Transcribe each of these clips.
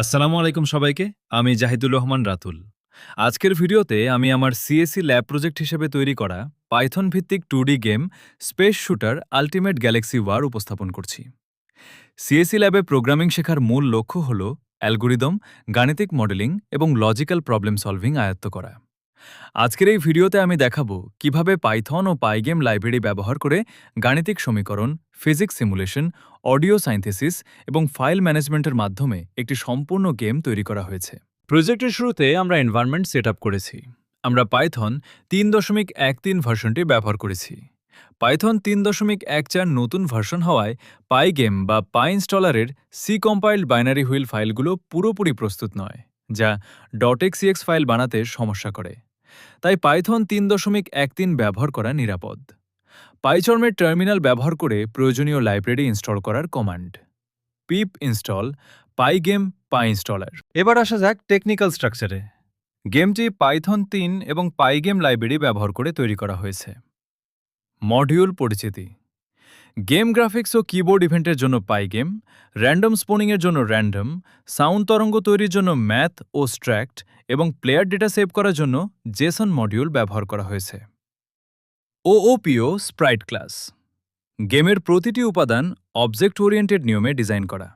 আসসালামু আলাইকুম সবাইকে। আমি জাহিদুর রহমান রাতুল। আজকের ভিডিওতে আমি আমার সিএসসি ল্যাব প্রজেক্ট হিসেবে তৈরি করা পাইথন ভিত্তিক 2D game space shooter ultimate galaxy war উপস্থাপন করছি। সিএসসি ল্যাবে প্রোগ্রামিং শেখার মূল লক্ষ্য হল অ্যালগোরিদম, গাণিতিক মডেলিং এবং লজিক্যাল প্রবলেম সলভিং আয়ত্ত করা। আজকের এই ভিডিওতে আমি দেখাবো কিভাবে পাইথন ও পাইগেম লাইব্রেরি ব্যবহার করে গাণিতিক সমীকরণ, ফিজিক্স সিমুলেশন, অডিও সাইন্থেসিস এবং ফাইল ম্যানেজমেন্টের মাধ্যমে একটি সম্পূর্ণ গেম তৈরি করা হয়েছে। প্রজেক্টের শুরুতে আমরা এনভায়রনমেন্ট সেট করেছি। আমরা পাইথন 3.13 ভার্সনটি ব্যবহার করেছি। পাইথন 3.14 নতুন ভার্সন হওয়ায় পাইগেম বা পাই ইনস্টলারের সি কম্পাইল্ড বাইনারি হুইল ফাইলগুলো পুরোপুরি প্রস্তুত নয়, যা .xcx ফাইল বানাতে সমস্যা করে। তাই পাইথন 3.13 ব্যবহার করা নিরাপদ। পাইচর্মের টার্মিনাল ব্যবহার করে প্রয়োজনীয় লাইব্রেরি ইনস্টল করার কমান্ড পিপ ইনস্টল পাইগেম পাই ইনস্টলার। এবার আসা যাক টেকনিক্যাল স্ট্রাকচারে। গেমটি পাইথন 3 এবং পাইগেম লাইব্রেরি ব্যবহার করে তৈরি করা হয়েছে। মডিউল পরিচিতি: গেম গ্রাফিক্স ও কিবোর্ড ইভেন্টের জন্য পাইগেম, র্যান্ডম স্পোনিংয়ের জন্য র্যান্ডম, সাউন্ড তরঙ্গ তৈরির জন্য ম্যাথ ও স্ট্র্যাক্ট এবং প্লেয়ার ডেটা সেভ করার জন্য জেসন মডিউল ব্যবহার করা হয়েছে। ওওপিও স্প্রাইট ক্লাস: গেমের প্রতিটি উপাদান অবজেক্ট ওরিয়েন্টেড নিয়মে ডিজাইন করা।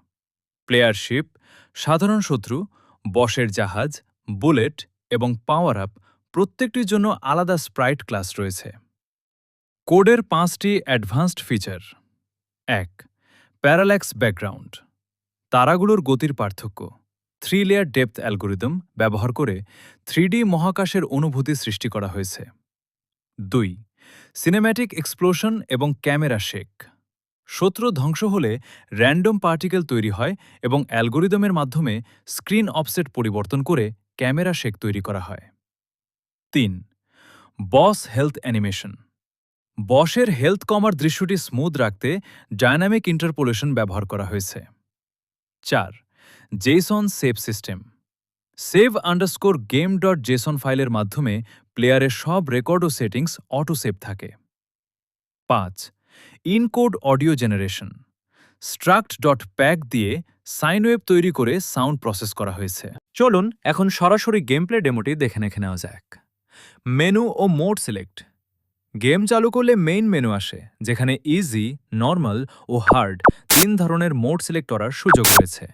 প্লেয়ারশিপ, সাধারণ শত্রু, বসের জাহাজ, বুলেট এবং পাওয়ার আপ প্রত্যেকটির জন্য আলাদা স্প্রাইট ক্লাস রয়েছে। কোডের 5টি অ্যাডভান্সড ফিচার: 1. প্যারাল্যাক্স ব্যাকগ্রাউন্ড: তারাগুলোর গতির পার্থক্য 3 লেয়ার ডেপথ অ্যালগোরিদম ব্যবহার করে 3D মহাকাশের অনুভূতি সৃষ্টি করা হয়েছে। 2. সিনেম্যাটিক এক্সপ্লোশন এবং ক্যামেরা শেক: শত্রু ধ্বংস হলে র্যান্ডম পার্টিকেল তৈরি হয় এবং অ্যালগোরিদমের মাধ্যমে স্ক্রিন অফসেট পরিবর্তন করে ক্যামেরা শেক তৈরি করা হয়। 3. বস হেলথ অ্যানিমেশন: বসের হেলথ কমার দৃশ্যটি স্মুথ রাখতে ডায়নামিক ইন্টারপোলেশন ব্যবহার করা হয়েছে। 4. Jason save system: save underscore game dot Jason ফাইলের মাধ্যমে প্লেয়ারের সব রেকর্ড ও সেটিংস অটো সেভ থাকে। 5. Encode audio generation: struct dot pack দিয়ে সাইন ওয়েভ তৈরি করে সাউন্ড প্রসেস করা হয়েছে। চলুন এখন সরাসরি গেম প্লে ডেমোটি দেখে নেওয়া যাক। মেনু ও মোড সিলেক্ট: গেম চালু করলে মেইন মেনু আসে, যেখানে ইজি, নর্মাল ও হার্ড 3 ধরনের মোড সিলেক্ট করার সুযোগ রয়েছে।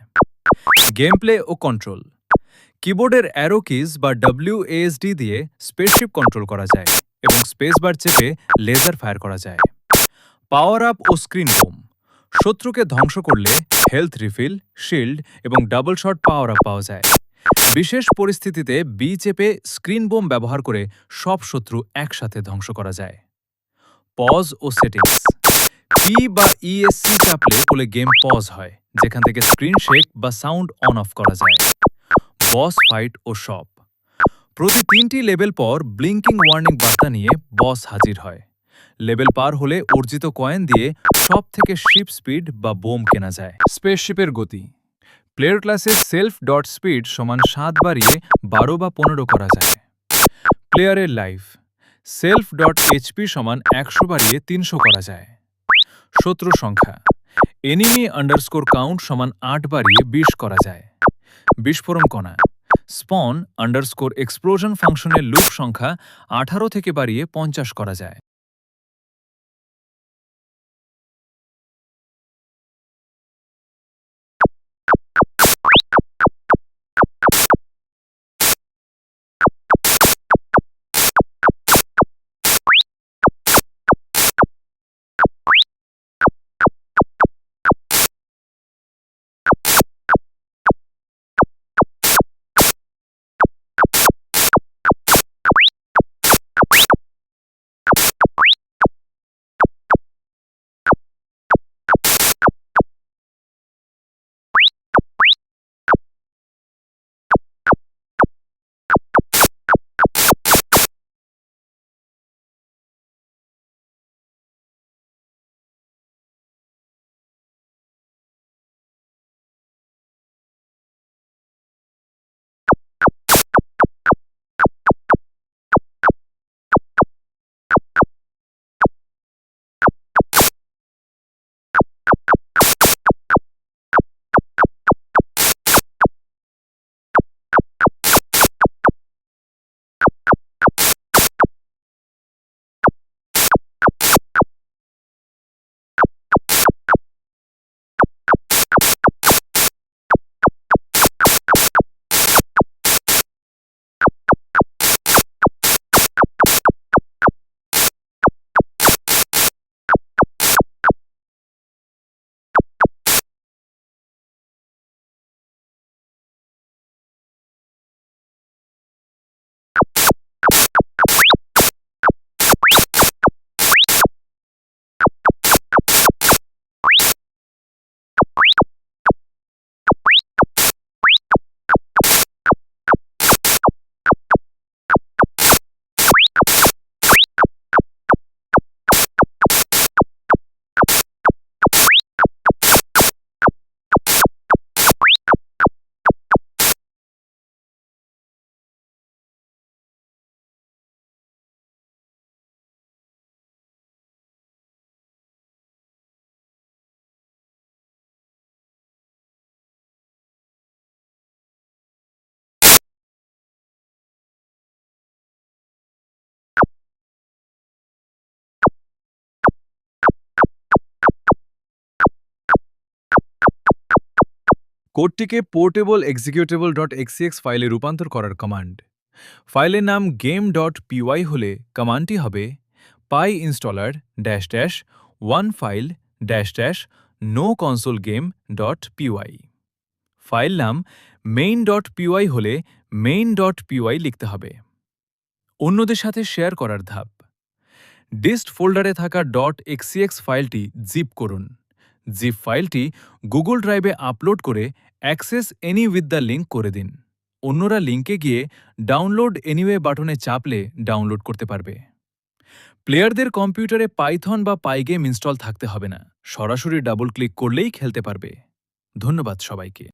গেম প্লে ও কন্ট্রোল: কিবোর্ডের অ্যারো কিজ বা WASD দিয়ে স্পেসশিপ কন্ট্রোল করা যায় এবং স্পেস বার চেপে লেজার ফায়ার করা যায়। পাওয়ার আপ ও স্ক্রিন বোম: শত্রুকে ধ্বংস করলে হেলথ রিফিল, শিল্ড এবং ডাবল শট পাওয়ার আপ পাওয়া যায়। বিশেষ পরিস্থিতিতে বি চেপে স্ক্রিন বোম ব্যবহার করে সব শত্রু একসাথে ধ্বংস করা যায়। পজ ও সেটিংস: পি বা ESC চাপলে গেম পজ হয়, যেখান থেকে স্ক্রিন শেক বা সাউন্ড অন অফ করা যায়। বস ফাইট ও শপ: প্রতি 3টি লেভেল পর ব্লিঙ্কিং ওয়ার্নিং বার্তা নিয়ে বস হাজির হয়। লেভেল পার হলে অর্জিত কয়েন দিয়ে শপ থেকে শিপ স্পিড বা বোম কেনা যায়। স্পেসশিপের গতি: প্লেয়ার ক্লাসে সেলফ ডট স্পিড সমান 7 বাড়িয়ে 12 বা 15 করা যায়। প্লেয়ারের লাইফ: সেলফ ডট HP সমান 100 বাড়িয়ে 300 করা যায়। শত্রু সংখ্যা: এনিমি আন্ডারস্কোর কাউন্ট সমান 8 বাড়িয়ে 20 করা যায়। বিস্ফোরণ কণা: স্পন আন্ডারস্কোর এক্সপ্লোশন ফাংশনের লুপ সংখ্যা 18 থেকে বাড়িয়ে 50 করা যায়। কোডটিকে পোর্টেবল এক্সিকিউটেবল ডট এক্সিএক্স ফাইলে রূপান্তর করার কমান্ড। ফাইলের নাম গেম ডট পিওয়াই হলে কমান্ডটি হবে py installer dash dash one file dash dash no console game dot py. File নাম মেইন ডট পিওয়াই হলে মেইন ডট পিওয়াই লিখতে হবে। অন্যদের সাথে শেয়ার করার ধাপ। ডিস্ট ফোল্ডারে থাকা ডট এক্সিএক্স ফাইলটি জিপ করুন। জিপ ফাইলটি গুগল ড্রাইভে আপলোড করে access any with the link করে দিন। অন্যরা লিঙ্কে গিয়ে ডাউনলোড এনিওয়ে বাটনে চাপলে ডাউনলোড করতে পারবে। প্লেয়ারদের কম্পিউটারে পাইথন বা পাইগেম ইনস্টল থাকতে হবে না, সরাসরি ডাবল ক্লিক করলেই খেলতে পারবে। ধন্যবাদ সবাইকে।